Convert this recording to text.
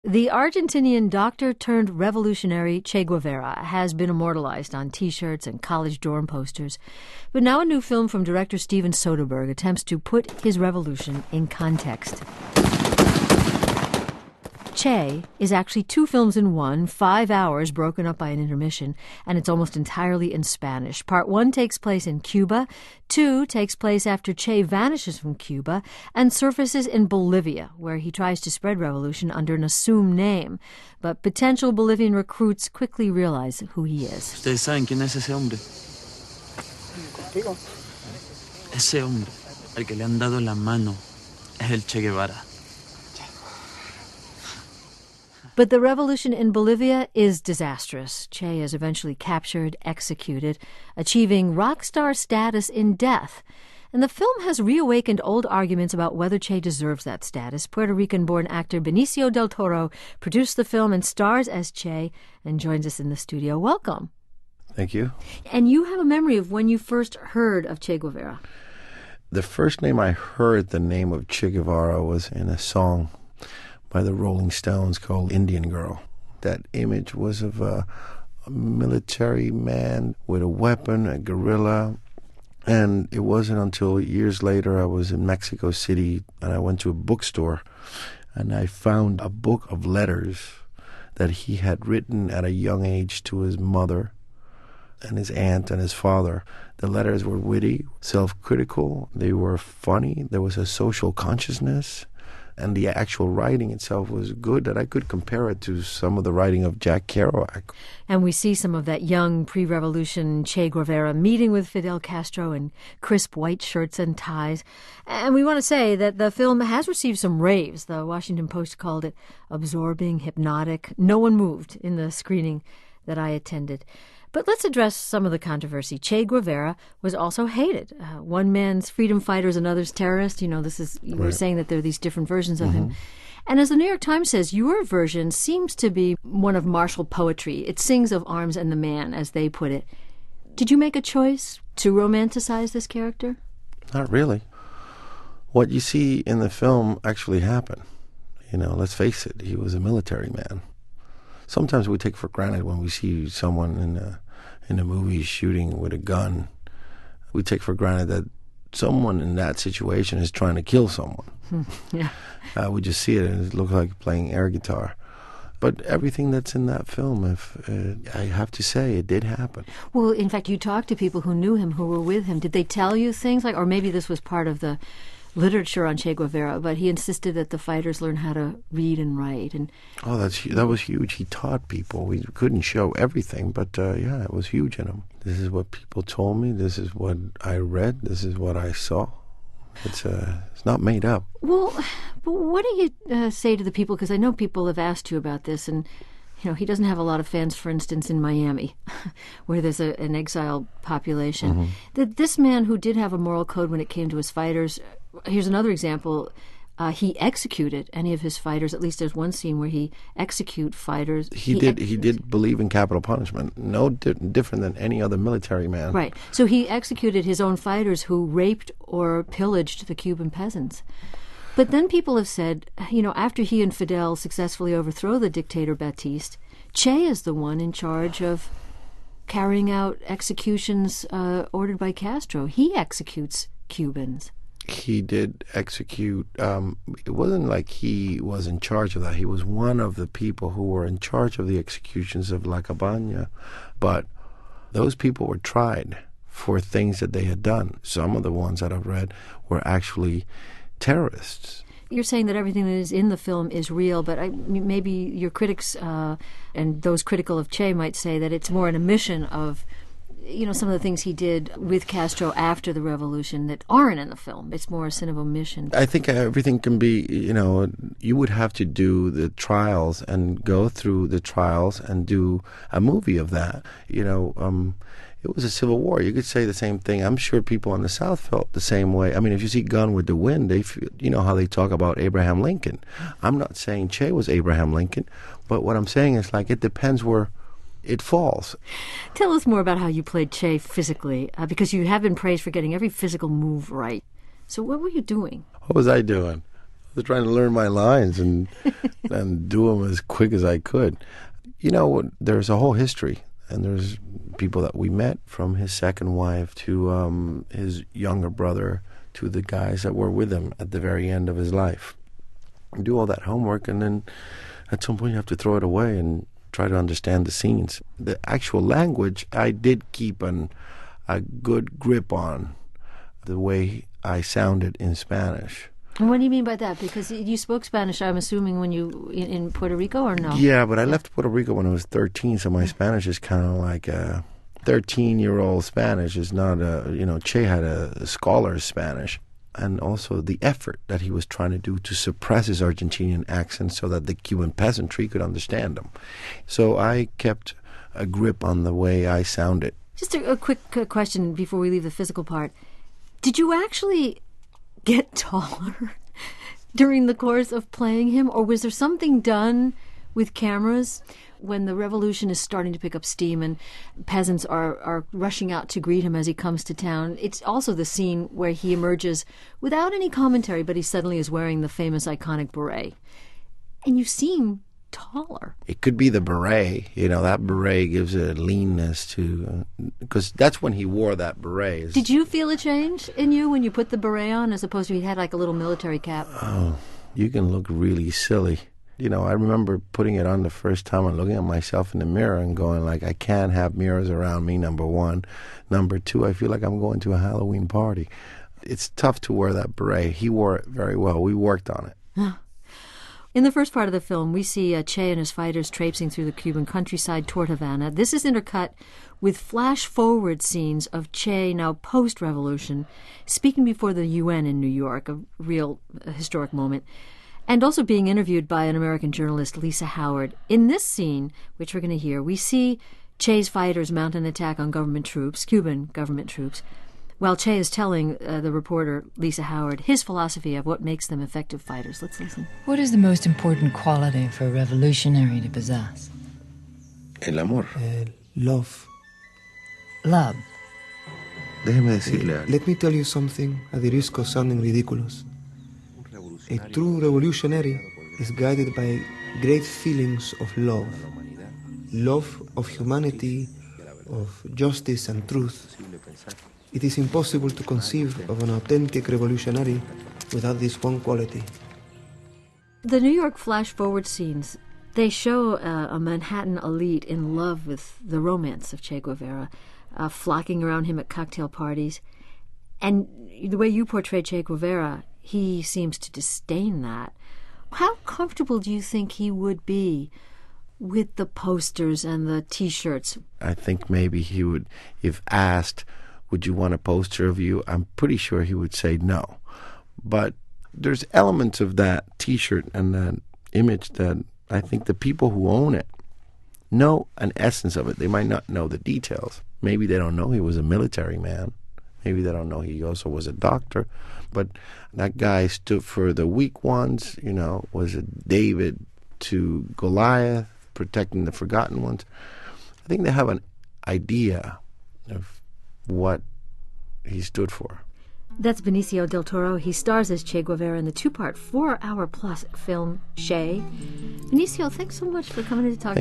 The Argentinian doctor-turned-revolutionary Che Guevara has been immortalized on T-shirts and college dorm posters. But now a new film from director Steven Soderbergh attempts to put his revolution in context. Che is actually two films in one, 5 hours broken up by an intermission, and it's almost entirely in Spanish. Part 1 takes place in Cuba, 2 takes place after Che vanishes from Cuba and surfaces in Bolivia, where he tries to spread revolution under an assumed name. But potential Bolivian recruits quickly realize who he is. ¿Ustedes saben quién es ese hombre? Ese hombre, al que le han dado la mano, es el Che Guevara. But the revolution in Bolivia is disastrous. Che is eventually captured, executed, achieving rock star status in death. And the film has reawakened old arguments about whether Che deserves that status. Puerto Rican-born actor Benicio del Toro produced the film and stars as Che and joins us in the studio. Welcome. Thank you. And you have a memory of when you first heard of Che Guevara. The first name I heard the name of Che Guevara was in a song by the Rolling Stones called Indian Girl. That image was of a military man with a weapon, a guerrilla. And it wasn't until years later I was in Mexico City and I went to a bookstore and I found a book of letters that he had written at a young age to his mother and his aunt and his father. The letters were witty, self-critical, they were funny, there was a social consciousness. And the actual writing itself was good, that I could compare it to some of the writing of Jack Kerouac. And we see some of that young pre-revolution Che Guevara meeting with Fidel Castro in crisp white shirts and ties. And we want to say that the film has received some raves. The Washington Post called it absorbing, hypnotic. No one moved in the screening that I attended. But let's address some of the controversy. Che Guevara was also hated. One man's freedom fighters, another's terrorist. You know, you were saying that there are these different versions of him. And as the New York Times says, your version seems to be one of martial poetry. It sings of arms and the man, as they put it. Did you make a choice to romanticize this character? Not really. What you see in the film actually happened. You know, let's face it, he was a military man. Sometimes we take for granted when we see someone in a movie shooting with a gun, we take for granted that someone in that situation is trying to kill someone. Yeah. We just see it and it looks like playing air guitar. But everything that's in that film, I have to say, it did happen. Well, in fact, you talked to people who knew him, who were with him. Did they tell you things like, or maybe this was part of the literature on Che Guevara, but he insisted that the fighters learn how to read and write. And that was huge. He taught people. We couldn't show everything, but yeah, it was huge in him. This is what people told me. This is what I read. This is what I saw. It's not made up. Well, but what do you say to the people? Because I know people have asked you about this, and you know, he doesn't have a lot of fans, for instance, in Miami, where there's an exile population. That this man who did have a moral code when it came to his fighters, here's another example. He executed any of his fighters. At least there's one scene where he execute fighters. He did believe in capital punishment. No different than any other military man. Right. So he executed his own fighters who raped or pillaged the Cuban peasants. But then people have said, you know, after he and Fidel successfully overthrow the dictator Batiste, Che is the one in charge of carrying out executions ordered by Castro. He executes Cubans. He did execute. It wasn't like he was in charge of that. He was one of the people who were in charge of the executions of La Cabaña. But those people were tried for things that they had done. Some of the ones that I've read were actually terrorists. You're saying that everything that is in the film is real, but maybe your critics and those critical of Che might say that it's more an omission of, you know, some of the things he did with Castro after the revolution that aren't in the film. It's more a sin of omission. I think everything can be, you know, you would have to do the trials and go through the trials and do a movie of that. You know, it was a civil war. You could say the same thing. I'm sure people in the South felt the same way. I mean, if you see Gone with the Wind, you know how they talk about Abraham Lincoln. I'm not saying Che was Abraham Lincoln, but what I'm saying is, like, it depends where it falls. Tell us more about how you played Che physically, because you have been praised for getting every physical move right. So what were you doing? What was I doing? was trying to learn my lines and do them as quick as I could. You know, there's a whole history, and there's people that we met, from his second wife to his younger brother to the guys that were with him at the very end of his life. You do all that homework, and then at some point you have to throw it away and try to understand the scenes. The actual language, I did keep a good grip on the way I sounded in Spanish. And what do you mean by that? Because you spoke Spanish, I'm assuming, when you in Puerto Rico, or no? Yeah, but I left Puerto Rico when I was 13, so my Spanish is kind of like a 13-year-old Spanish. Is not Che had a scholar's Spanish. And also the effort that he was trying to do to suppress his Argentinian accent so that the Cuban peasantry could understand him. So I kept a grip on the way I sounded. Just a quick question before we leave the physical part. Did you actually get taller during the course of playing him, or was there something done with cameras when the revolution is starting to pick up steam and peasants are rushing out to greet him as he comes to town? It's also the scene where he emerges without any commentary, but he suddenly is wearing the famous iconic beret. And you seem taller. It could be the beret. That beret gives a leanness to, because that's when he wore that beret. Did you feel a change in you when you put the beret on, as opposed to he had like a little military cap? Oh, you can look really silly. I remember putting it on the first time and looking at myself in the mirror and going like, I can't have mirrors around me, number one. Number two, I feel like I'm going to a Halloween party. It's tough to wear that beret. He wore it very well. We worked on it. In the first part of the film, we see Che and his fighters traipsing through the Cuban countryside toward Havana. This is intercut with flash-forward scenes of Che, now post-revolution, speaking before the UN in New York, a real historic moment, and also being interviewed by an American journalist, Lisa Howard. In this scene, which we're going to hear, we see Che's fighters mount an attack on Cuban government troops, while Che is telling the reporter, Lisa Howard, his philosophy of what makes them effective fighters. Let's listen. What is the most important quality for a revolutionary to possess? El amor. Love. Love. Déjeme decirle. Let me tell you something at the risk of sounding ridiculous. A true revolutionary is guided by great feelings of love. Love of humanity, of justice and truth. It is impossible to conceive of an authentic revolutionary without this one quality. The New York flash-forward scenes, they show a Manhattan elite in love with the romance of Che Guevara, flocking around him at cocktail parties. And the way you portray Che Guevara, he seems to disdain that. How comfortable do you think he would be with the posters and the T-shirts? I think maybe he would, if asked, would you want a poster of you? I'm pretty sure he would say no. But there's elements of that T-shirt and that image that I think the people who own it know an essence of it. They might not know the details. Maybe they don't know he was a military man. Maybe they don't know he also was a doctor. But that guy stood for the weak ones, was a David to Goliath, protecting the forgotten ones. I think they have an idea of what he stood for. That's Benicio del Toro. He stars as Che Guevara in the two-part, 4-hour-plus film, Che. Benicio, thanks so much for coming in to talk to us.